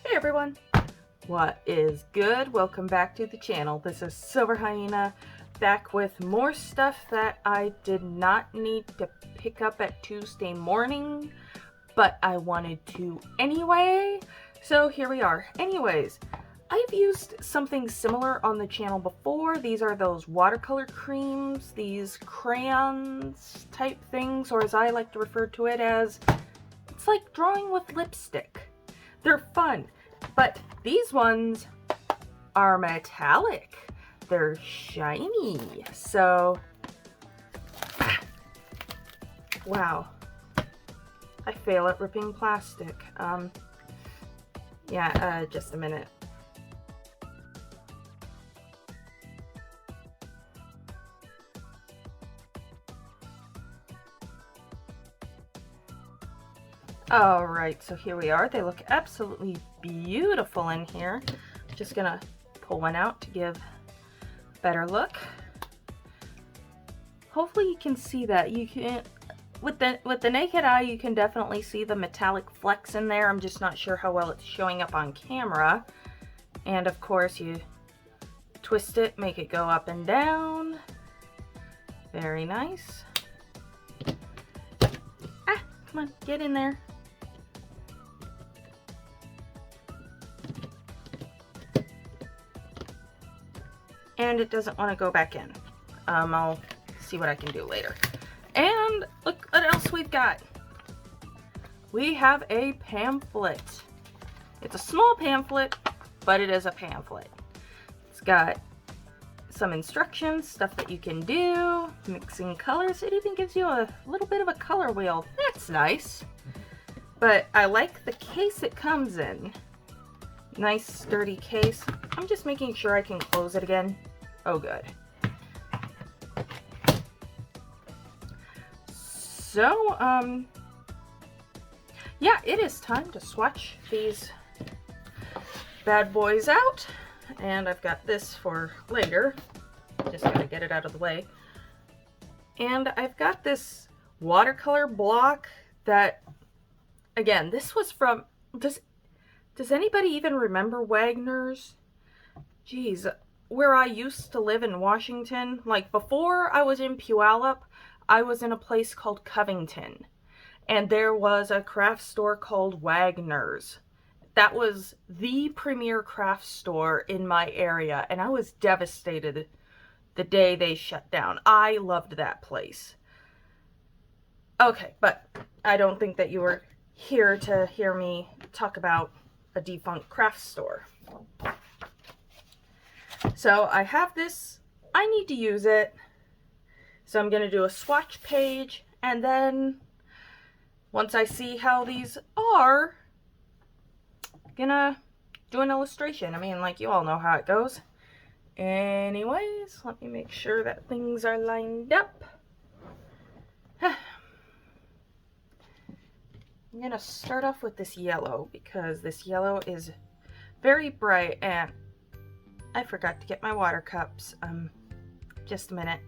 Hey everyone, what is good? Welcome back to the channel. This is Silver Hyena back with more stuff that I did not need to pick up at Tuesday morning, but I wanted to anyway, so here we are. Anyways, I've used something similar on the channel before. These are those watercolor creams, these crayons type things, or as I like to refer to it as, it's like drawing with lipstick. They're fun, but these ones are metallic. They're shiny. So, wow. I fail at ripping plastic. Just a minute. Alright, so here we are. They look absolutely beautiful in here. Just gonna pull one out to give a better look. Hopefully you can see that. You can, with the naked eye, you can definitely see the metallic flecks in there. I'm just not sure how well it's showing up on camera. And of course you twist it, make it go up and down. Very nice. Ah, come on, get in there. And it doesn't want to go back in. I'll see what I can do later. And look what else we've got. We have a pamphlet. It's a small pamphlet, but it is a pamphlet. It's got some instructions, stuff that you can do, mixing colors. It even gives you a little bit of a color wheel. That's nice. But I like the case it comes in. Nice sturdy case. I'm just making sure I can close it again. Oh, good. So, yeah, it is time to swatch these bad boys out. And I've got this for later. Just gotta get it out of the way. And I've got this watercolor block that, again, this was from, does anybody even remember Wagners? Jeez, where I used to live in Washington, like before I was in Puyallup, I was in a place called Covington, and there was a craft store called Wagners. That was the premier craft store in my area, and I was devastated the day they shut down. I loved that place. Okay, but I don't think that you were here to hear me talk about a defunct craft store. So I have this, I need to use it. So I'm going to do a swatch page, and then once I see how these are, I'm gonna do an illustration. I mean, like, you all know how it goes. Anyways, let me make sure that things are lined up. I'm going to start off with this yellow, because this yellow is very bright, and I forgot to get my water cups. Just a minute.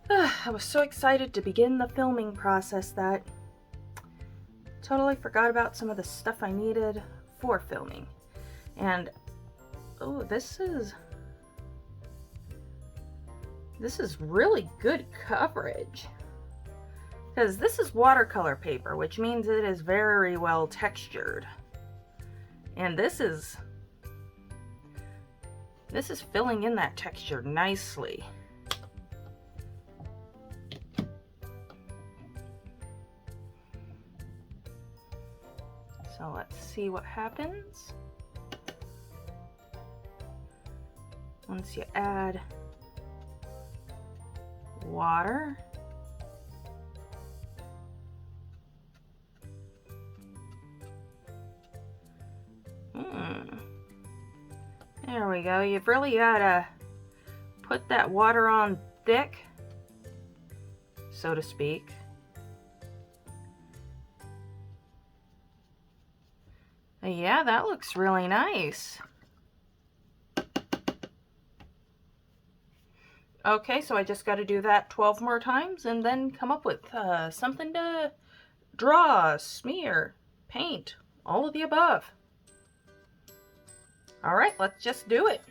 I was so excited to begin the filming process that totally forgot about some of the stuff I needed for filming. And oh, this is really good coverage, because this is watercolor paper, which means it is very well textured, and this is filling in that texture nicely. So let's see what happens once you add water. There we go. You've really got to put that water on thick, so to speak. Yeah, that looks really nice. Okay, so I just got to do that 12 more times and then come up with something to draw, smear, paint, all of the above. All right, let's just do it.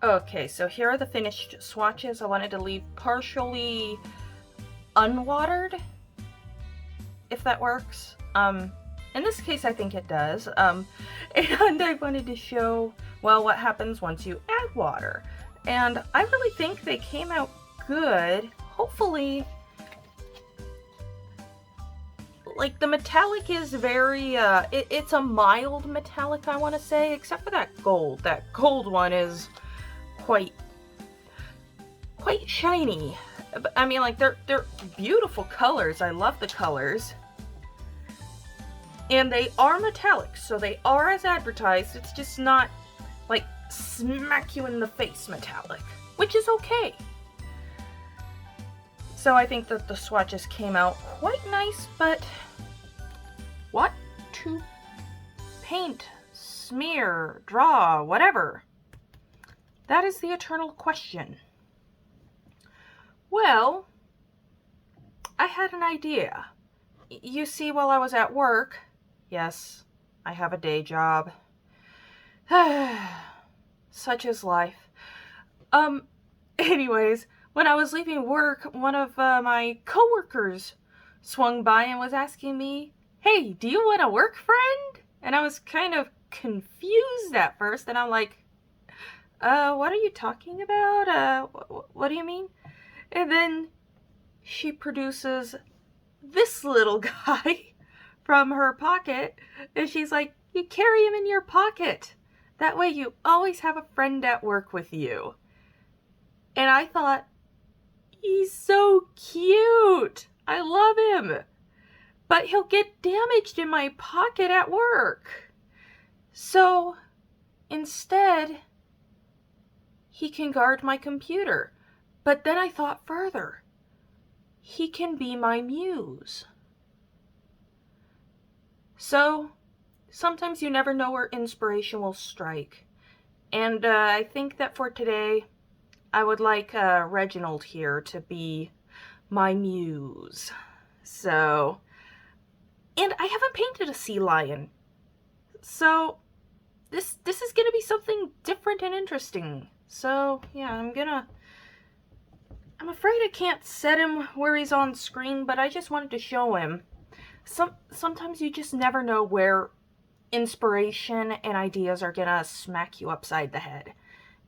Okay, so here are the finished swatches. I wanted to leave partially unwatered, if that works. In this case, I think it does. And I wanted to show, well, what happens once you add water. And I really think they came out good. Hopefully, like the metallic is very, it's a mild metallic, I want to say, except for that gold. That gold one is quite shiny. I mean, like, they're beautiful colors. I love the colors. And they are metallic, so they are as advertised. It's just not, like, smack you in the face metallic, which is okay. So I think that the swatches came out quite nice, but what to paint, smear, draw, whatever? That is the eternal question. Well, I had an idea. You see, while I was at work, yes, I have a day job. Such is life. Anyways, when I was leaving work, one of my coworkers swung by and was asking me, "Hey, do you want a work friend?" And I was kind of confused at first, and I'm like, what are you talking about? What do you mean? And then she produces this little guy from her pocket, and she's like, "You carry him in your pocket. That way you always have a friend at work with you." And I thought, he's so cute. I love him. But he'll get damaged in my pocket at work. So instead, he can guard my computer. But then I thought further. He can be my muse. So, sometimes you never know where inspiration will strike. And I think that for today, I would like Reginald here to be my muse. So, and I haven't painted a sea lion. So, this is going to be something different and interesting. So, yeah, I'm afraid I can't set him where he's on screen, but I just wanted to show him. Sometimes you just never know where inspiration and ideas are gonna smack you upside the head.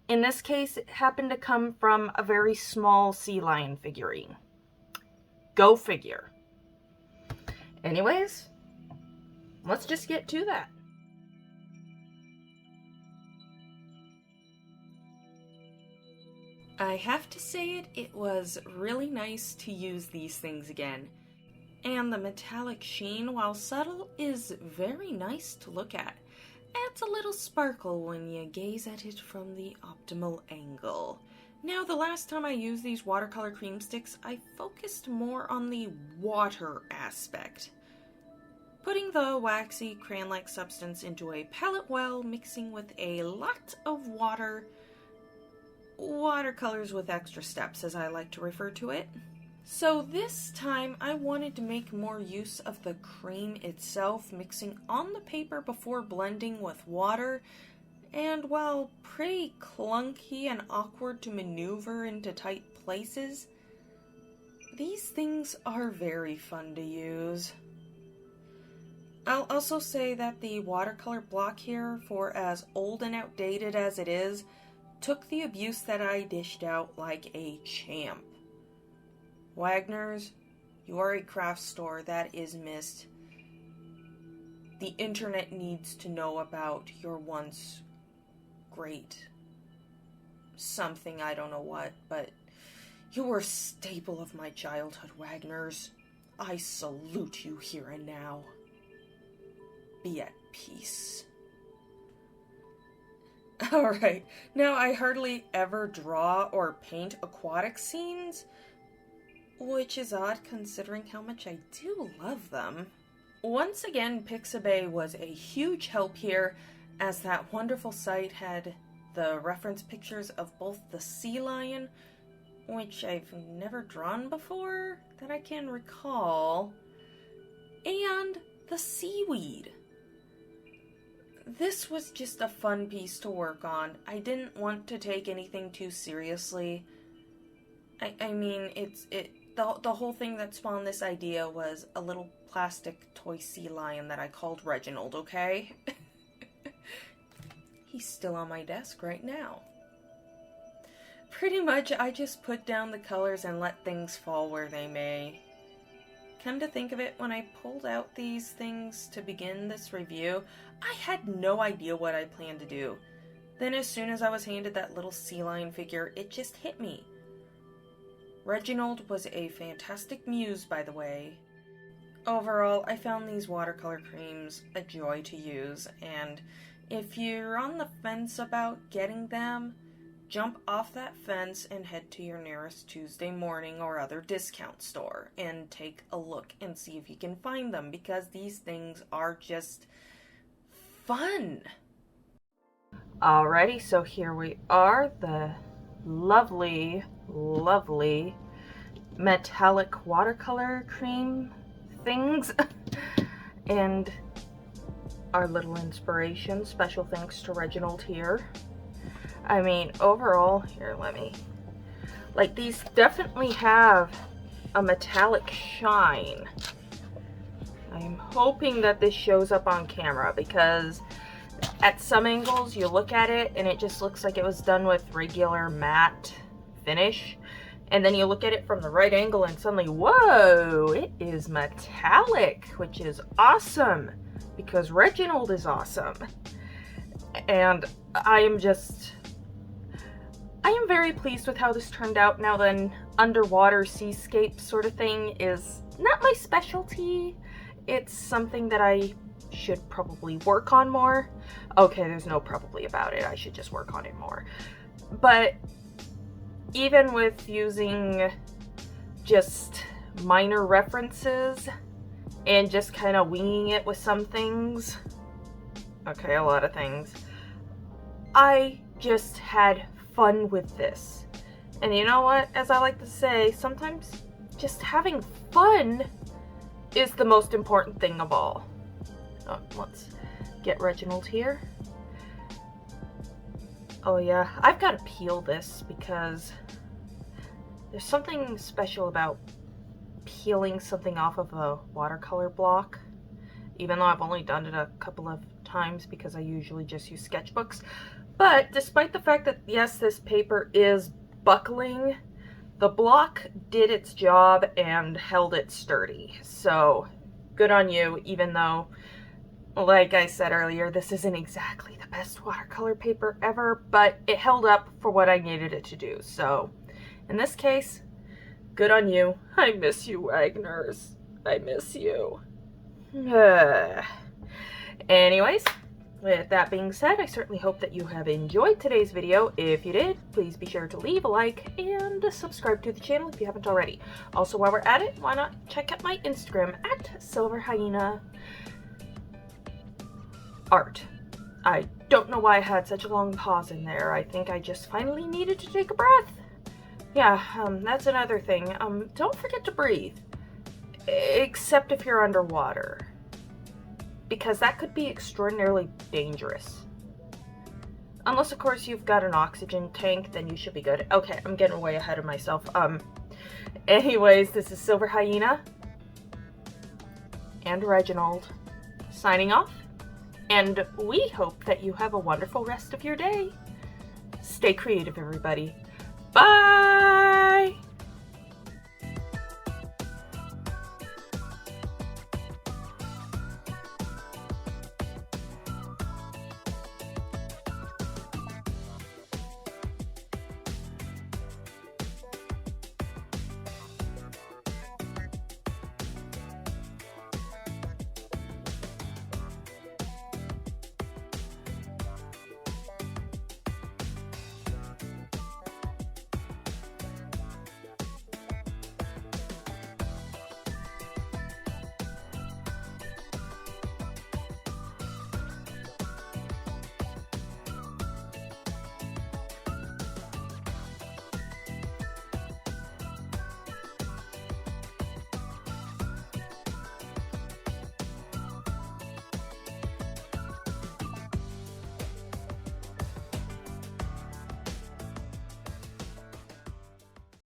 In this case, it happened to come from a very small sea lion figurine. Go figure. Anyways, let's just get to that. I have to say it was really nice to use these things again. And the metallic sheen, while subtle, is very nice to look at. Adds a little sparkle when you gaze at it from the optimal angle. Now, the last time I used these watercolor cream sticks, I focused more on the water aspect. Putting the waxy, crayon-like substance into a palette well, mixing with a lot of water. Watercolors with extra steps, as I like to refer to it. So this time I wanted to make more use of the cream itself, mixing on the paper before blending with water. And while pretty clunky and awkward to maneuver into tight places, these things are very fun to use. I'll also say that the watercolor block here, for as old and outdated as it is, took the abuse that I dished out like a champ. Wagners, you are a craft store that is missed. The internet needs to know about your once great something, I don't know what, but you were a staple of my childhood, Wagners. I salute you here and now. Be at peace. Alright, now I hardly ever draw or paint aquatic scenes, which is odd considering how much I do love them. Once again, Pixabay was a huge help here, as that wonderful site had the reference pictures of both the sea lion, which I've never drawn before that I can recall, and the seaweed. This was just a fun piece to work on. I didn't want to take anything too seriously. I mean, the whole thing that spawned this idea was a little plastic toy sea lion that I called Reginald, okay? He's still on my desk right now. Pretty much, I just put down the colors and let things fall where they may. Come to think of it, when I pulled out these things to begin this review, I had no idea what I planned to do. Then as soon as I was handed that little sea lion figure, it just hit me. Reginald was a fantastic muse, by the way. Overall, I found these watercolor creams a joy to use, and if you're on the fence about getting them, jump off that fence and head to your nearest Tuesday morning or other discount store and take a look and see if you can find them, because these things are just fun. Alrighty, so here we are, the lovely, lovely metallic watercolor cream things and our little inspiration. Special thanks to Reginald here. I mean, overall, here, like, these definitely have a metallic shine. I'm hoping that this shows up on camera, because at some angles you look at it and it just looks like it was done with regular matte finish, and then you look at it from the right angle and suddenly, whoa, it is metallic, which is awesome, because Reginald is awesome. And I am very pleased with how this turned out. Now then, underwater seascape sort of thing is not my specialty. It's something that I should probably work on more. Okay, there's no probably about it. I should just work on it more. But even with using just minor references and just kind of winging it with some things, okay, a lot of things, I just had fun with this. And you know what, as I like to say, sometimes just having fun is the most important thing of all. Oh, let's get Reginald here. Oh yeah, I've got to peel this because there's something special about peeling something off of a watercolor block, even though I've only done it a couple of times because I usually just use sketchbooks. But despite the fact that, yes, this paper is buckling, the block did its job and held it sturdy. So good on you, even though, like I said earlier, this isn't exactly the best watercolor paper ever, but it held up for what I needed it to do. So in this case, good on you. I miss you, Wagners. I miss you. Anyways, with that being said, I certainly hope that you have enjoyed today's video. If you did, please be sure to leave a like and subscribe to the channel if you haven't already. Also, while we're at it, why not check out my Instagram at silverhyena art. I don't know why I had such a long pause in there. I think I just finally needed to take a breath. Yeah, that's another thing. Don't forget to breathe. Except if you're underwater, because that could be extraordinarily dangerous. Unless, of course, you've got an oxygen tank, then you should be good. Okay, I'm getting way ahead of myself. Anyways, this is Silver Hyena and Reginald signing off, and we hope that you have a wonderful rest of your day. Stay creative, everybody. Bye!